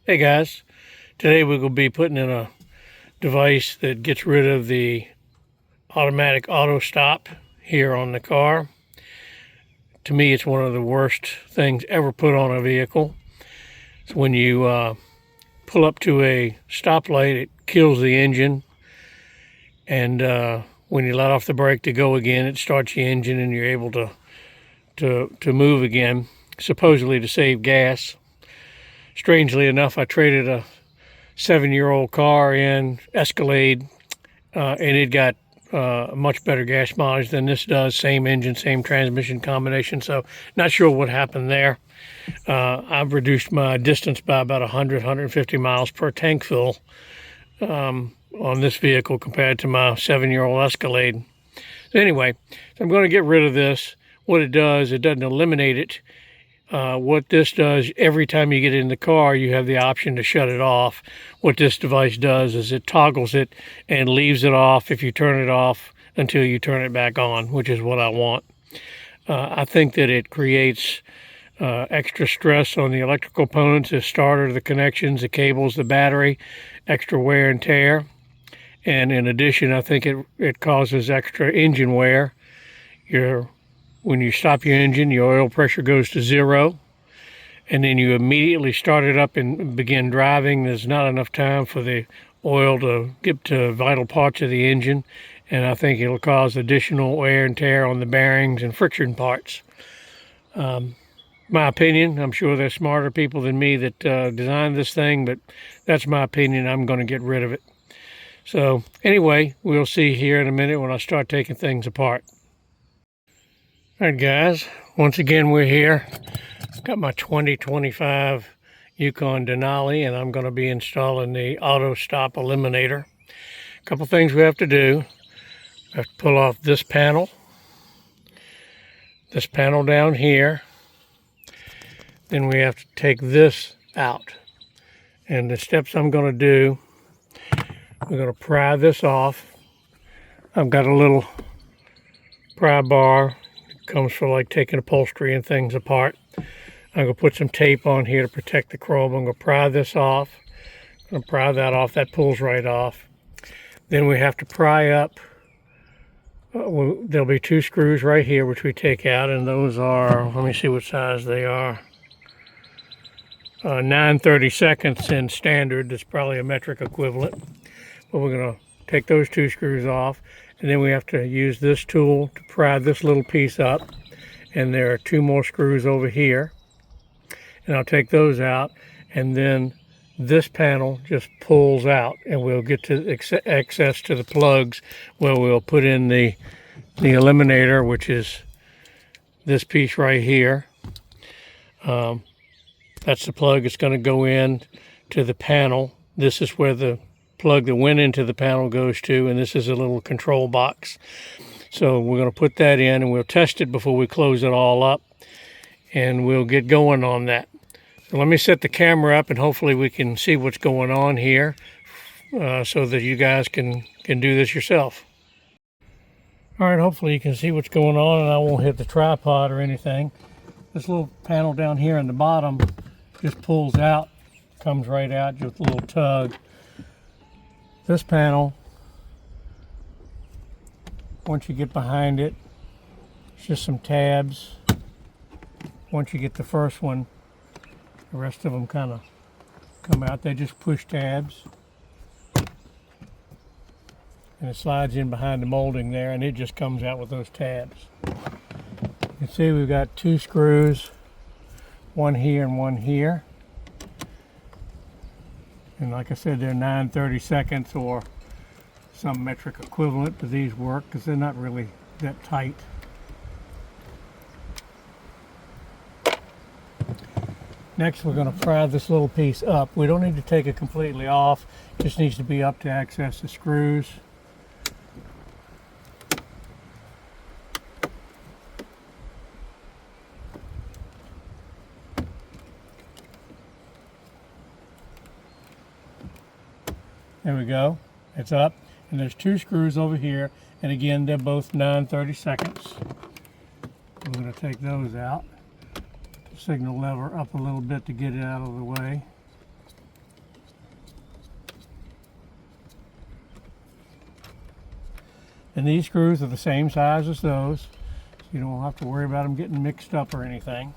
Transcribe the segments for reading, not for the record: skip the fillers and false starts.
Hey guys, today we're going to be putting in a device that gets rid of the automatic auto stop here on the car. To me, it's one of the worst things ever put on a vehicle. So when you pull up to a stoplight, it kills the engine, and when you let off the brake to go again, it starts the engine and you're able to move again, supposedly to save gas. Strangely enough, I traded a 7-year-old car in Escalade, and it got much better gas mileage than this does. Same engine, same transmission combination. So not sure what happened there. I've reduced my distance by about 150 miles per tank fill on this vehicle compared to my 7-year-old Escalade. So anyway, so I'm going to get rid of this. What it does, it doesn't eliminate it. What this does, every time you get in the car, you have the option to shut it off. What this device does is it toggles it and leaves it off if you turn it off until you turn it back on, which is what I want. I think that it creates extra stress on the electrical components, the starter, the connections, the cables, the battery, extra wear and tear. And in addition, I think it causes extra engine wear. When you stop your engine, your oil pressure goes to 0, and then you immediately start it up and begin driving. There's not enough time for the oil to get to vital parts of the engine, and I think it'll cause additional wear and tear on the bearings and friction parts. My opinion, I'm sure there's smarter people than me that designed this thing, but that's my opinion. I'm going to get rid of it. So anyway, we'll see here in a minute when I start taking things apart. All right, guys, once again, we're here. Got my 2025 Yukon Denali, and I'm going to be installing the Autostop Eliminator. A couple things we have to do. We have to pull off this panel down here. Then we have to take this out. And the steps I'm going to do, we're going to pry this off. I've got a little pry bar. Comes for like taking upholstery and things apart. I'm going to put some tape on here to protect the chrome. I'm going to pry this off. I'm going to pry that off. That pulls right off. Then we have to pry up. There'll be 2 screws right here which we take out, and those are, let me see what size they are. 9/32 in standard. That's probably a metric equivalent. But we're going to take those 2 screws off. And then we have to use this tool to pry this little piece up. And there are 2 more screws over here. And I'll take those out. And then this panel just pulls out. And we'll get to access to the plugs where we'll put in the eliminator, which is this piece right here. That's the plug that's going to go in to the panel. This is where the plug that went into the panel goes to, and this is a little control box. So we're going to put that in, and we'll test it before we close it all up, and we'll get going on that. So let me set the camera up, and hopefully we can see what's going on here so that you guys can do this yourself. All right, hopefully you can see what's going on, and I won't hit the tripod or anything. This little panel down here in the bottom just pulls out, comes right out, just a little tug. This panel, once you get behind it, it's just some tabs. Once you get the first one, the rest of them kind of come out. They just push tabs. And it slides in behind the molding there, and it just comes out with those tabs. You can see we've got 2 screws, one here and one here. And like I said, they're 9/32 or some metric equivalent, but these work because they're not really that tight. Next, we're going to pry this little piece up. We don't need to take it completely off. It just needs to be up to access the screws. There we go. It's up. And there's 2 screws over here. And again, they're both 9/32. I'm going to take those out. Signal lever up a little bit to get it out of the way. And these screws are the same size as those, so you don't have to worry about them getting mixed up or anything.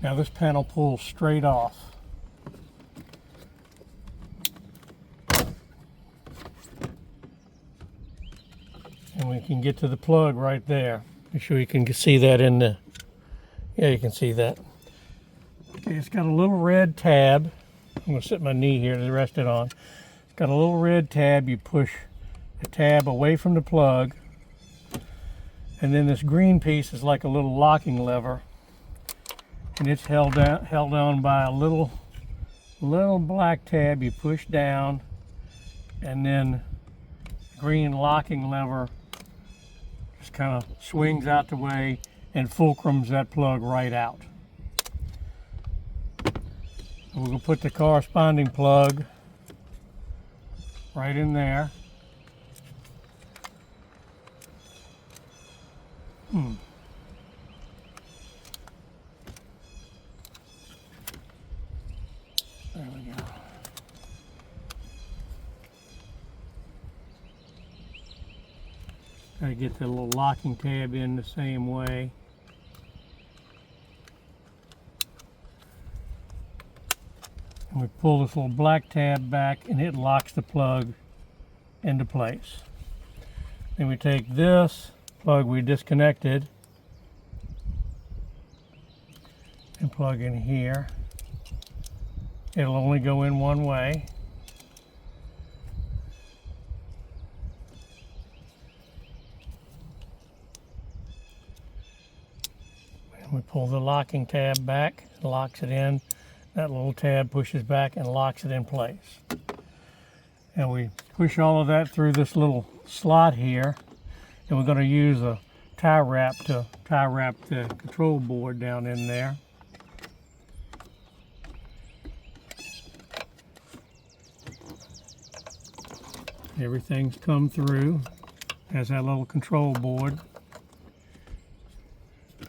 Now this panel pulls straight off. And we can get to the plug right there. Make sure you can see that in the, yeah, you can see that. Okay, it's got a little red tab. I'm gonna sit my knee here to rest it on. It's got a little red tab. You push the tab away from the plug. And then this green piece is like a little locking lever. And it's held on by a little black tab. You push down, and then the green locking lever just kind of swings out the way and fulcrums that plug right out. We're going to put the corresponding plug right in there. There we go. Gotta get the little locking tab in the same way. And we pull this little black tab back and it locks the plug into place. Then we take this plug we disconnected and plug in here. It'll only go in one way. And we pull the locking tab back, it locks it in. That little tab pushes back and locks it in place. And we push all of that through this little slot here. And we're going to use a tie wrap to tie wrap the control board down in there. Everything's come through. Has that little control board.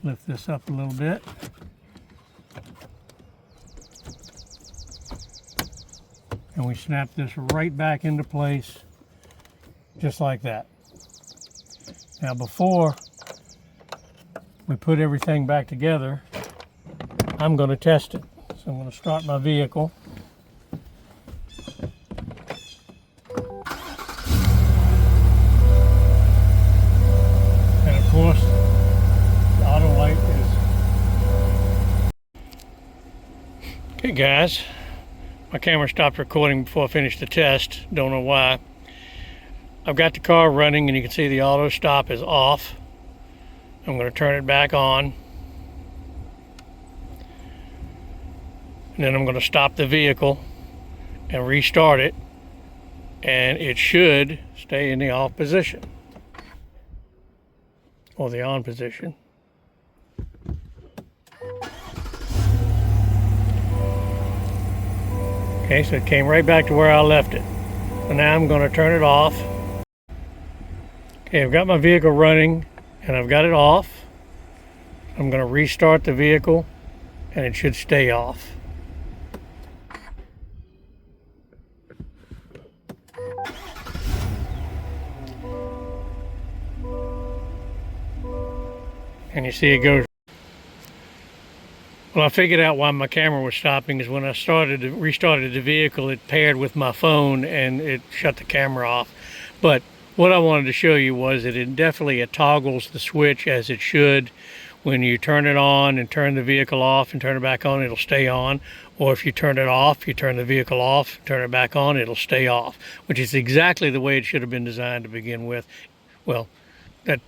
Lift this up a little bit. And we snap this right back into place, just like that. Now before we put everything back together, I'm going to test it. So I'm going to start my vehicle. And of course, the auto light is... Okay guys, my camera stopped recording before I finished the test. Don't know why. I've got the car running and you can see the auto stop is off. I'm going to turn it back on. And then I'm going to stop the vehicle and restart it. And it should stay in the off position. Or the on position. Okay, so it came right back to where I left it. So now I'm going to turn it off. Okay, I've got my vehicle running and I've got it off. I'm going to restart the vehicle and it should stay off. And you see it goes. Well, I figured out why my camera was stopping is when I restarted the vehicle, it paired with my phone and it shut the camera off. But what I wanted to show you was that it definitely toggles the switch as it should. When you turn it on and turn the vehicle off and turn it back on, it'll stay on. Or if you turn it off, you turn the vehicle off, turn it back on, it'll stay off, which is exactly the way it should have been designed to begin with. Well,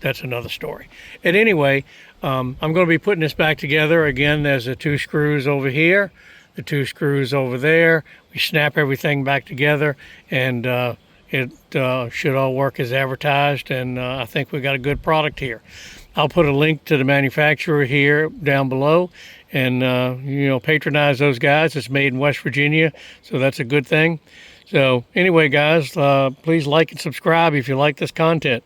that's another story. And anyway, I'm going to be putting this back together. Again, there's the 2 screws over here, the 2 screws over there. We snap everything back together and it should all work as advertised, and I think we got a good product here. I'll put a link to the manufacturer here down below, and you know, patronize those guys. It's made in West Virginia, so that's a good thing. So anyway, guys, please like and subscribe if you like this content.